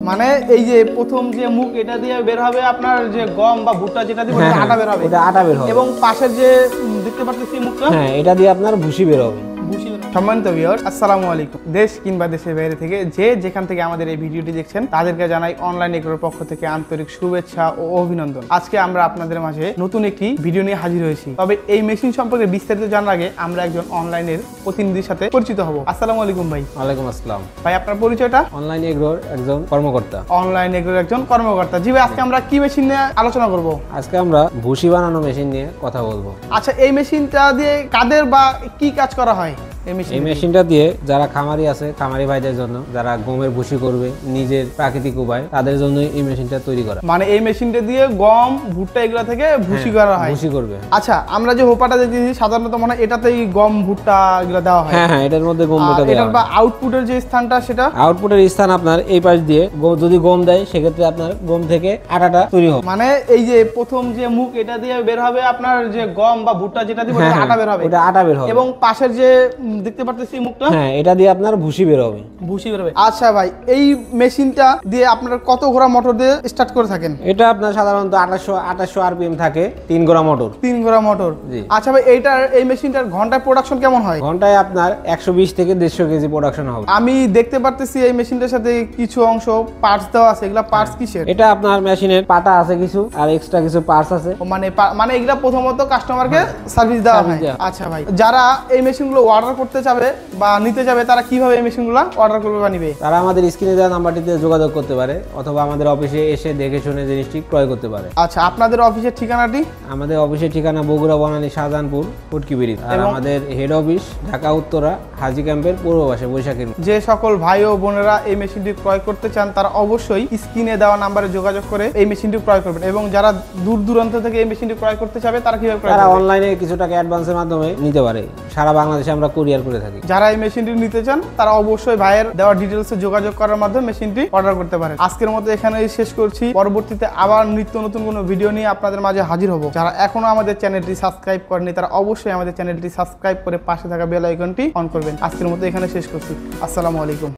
মানে এই যে প্রথম যে মুখ এটা দিয়ে বের হবে আপনার যে গম বা ভুট্টা যেটা দিয়ে আটা বের হবে, এটা আটা বের হবে এবং পাশের যে দেখতে পাচ্ছেন এই মুখটা, হ্যাঁ এটা দিয়ে আপনার ভুসি বের হবে। সম্মানিত ভিউয়ার্স, আসসালামু আলাইকুম। দেশ কিংবা দেশের বাইরে থেকে যে যেখান থেকে আমাদের এই ভিডিওটি দেখছেন তাদেরকে জানাই অনলাইন এগ্রোর পক্ষ থেকে আন্তরিক শুভেচ্ছা ও অভিনন্দন। আজকে আমরা আপনাদের মাঝে নতুন একটি ভিডিও নিয়ে হাজির হয়েছি। তবে এই মেশিন সম্পর্কে বিস্তারিত জানার আগে আমরা একজন অনলাইনের প্রতিনিধির সাথে পরিচিত হব। আসসালামু আলাইকুম ভাই। ওয়ালাইকুম আসসালাম ভাই, আপনার পরিচয়টা? অনলাইন এগ্রোর একজন কর্মকর্তা। অনলাইন এগ্রোর একজন কর্মকর্তা। জি ভাই, আজকে আমরা কি মেশিন নিয়ে আলোচনা করব? আজকে আমরা ভুসি বানানো মেশিন নিয়ে কথা বলবো। আচ্ছা, এই মেশিনটা দিয়ে কাদের বা কি কাজ করা হয়? এই মেশিনটা দিয়ে যারা খামারি আছে, খামারি ভাইদের জন্য, যারা গমের ভুসি করবে নিজের প্রাকৃতিক উপায়, তাদের জন্য এই মেশিনটা তৈরি করা। মানে এই মেশিনটা দিয়ে গম ভুট্টা এগুলা থেকে ভুসি করা হয়, ভুসি করবে। আচ্ছা, আমরা যে হোপাটা দেখতেছি সাধারণত মানে এটাতেই গম ভুট্টা এগুলা দেওয়া হয়। হ্যাঁ, এটার মধ্যে গম ভুট্টা দেওয়া হয়। বা আউটপুটের যে স্থানটা, সেটা আউটপুটের স্থান আপনার এই পাশ দিয়ে যদি গম দেয় সেক্ষেত্রে আপনার গম থেকে আটাটা তৈরি হবে। মানে এই যে প্রথম যে মুখ এটা দিয়ে বের হবে আপনার যে গম বা ভুট্টা যেটা দিয়ে আটা বের হবে, ওটা আটা বের হবে, এবং পাশের যে দেখতে পাচ্ছেন এই মুখটা, হ্যাঁ এটা দিয়ে আপনার ভুসি বের হবে। ভুসি বের হবে। আচ্ছা ভাই, এই মেশিনটা দিয়ে আপনারা কত ঘোড়া মোটর দিয়ে স্টার্ট করে থাকেন? এটা আপনার সাধারণত 2800 আরপিএম থাকে, 3 ঘোড়া মোটর। 3 ঘোড়া মোটর। আচ্ছা ভাই, এই মেশিনটার ঘন্টায় প্রোডাকশন কেমন হয়? ঘন্টায় আপনার 120 থেকে 150 কেজি প্রোডাকশন হবে। আমি দেখতে পারতেছি এই মেশিনটার সাথে কিছু অংশ পার্টস দেওয়া আছে। এগুলা পার্টস কিসের? এটা আপনার মেশিনের পাটা আছে কিছু, আর এক্সট্রা কিছু পার্টস আছে। মানে এগুলা প্রথমত কাস্টমারকে সার্ভিস দেওয়া হয়। আচ্ছা ভাই, যারা এই মেশিনগুলো অর্ডার করতে চাবে বা নিতে যাবে, তারা কিভাবে এই মেশিনগুলো অর্ডার করবে বা নিবে? তারা আমাদের স্ক্রিনে দেওয়া নাম্বারটিতে যোগাযোগ করতে পারে, অথবা আমাদের অফিসে এসে দেখে শুনে জিনিসটি ক্রয় করতে পারে। আচ্ছা, আপনাদের অফিসের ঠিকানাটি? আমাদের অফিসের ঠিকানা বগুড়া, বনানী, শাহজাহানপুর, ফুটকিবিড়ি। আর আমাদের হেড অফিস ঢাকা উত্তরা, হাজি ক্যাম্পের পূর্ব পাশে, বৈশাখীর। যে সকল ভাই ও বোনেরা এই মেশিনটি ক্রয় করতে চান তারা অবশ্যই স্ক্রিনে দেওয়া নাম্বারে যোগাযোগ করে এই মেশিনটি ক্রয় করবেন। এবং যারা দূর দূরান্ত থেকে এই মেশিনটি ক্রয় করতে চাবে তারা কিভাবে ক্রয় করবে? তারা অনলাইনে কিছু টাকা অ্যাডভান্সের মাধ্যমে নিতে পারে। সারা বাংলাদেশে আমরা কুরিয়ার করে থাকি। যারা এই মেশিনটি নিতে চান তারা অবশ্যই ভাইয়ের দেওয়া ডিটেলসে যোগাযোগ করার মাধ্যমে মেশিনটি অর্ডার করতে পারেন। আজকের মতো এখানেই শেষ করছি। পরবর্তীতে আবার নিত্য নতুন কোনো ভিডিও নিয়ে আপনাদের মাঝে হাজির হব। যারা এখনো আমাদের চ্যানেলটি সাবস্ক্রাইব করেনি তারা অবশ্যই আমাদের চ্যানেলটি সাবস্ক্রাইব করে পাশে থাকা বেল আইকনটি অন করবেন। আজকের মতো এখানে শেষ করছি। আসসালামু আলাইকুম।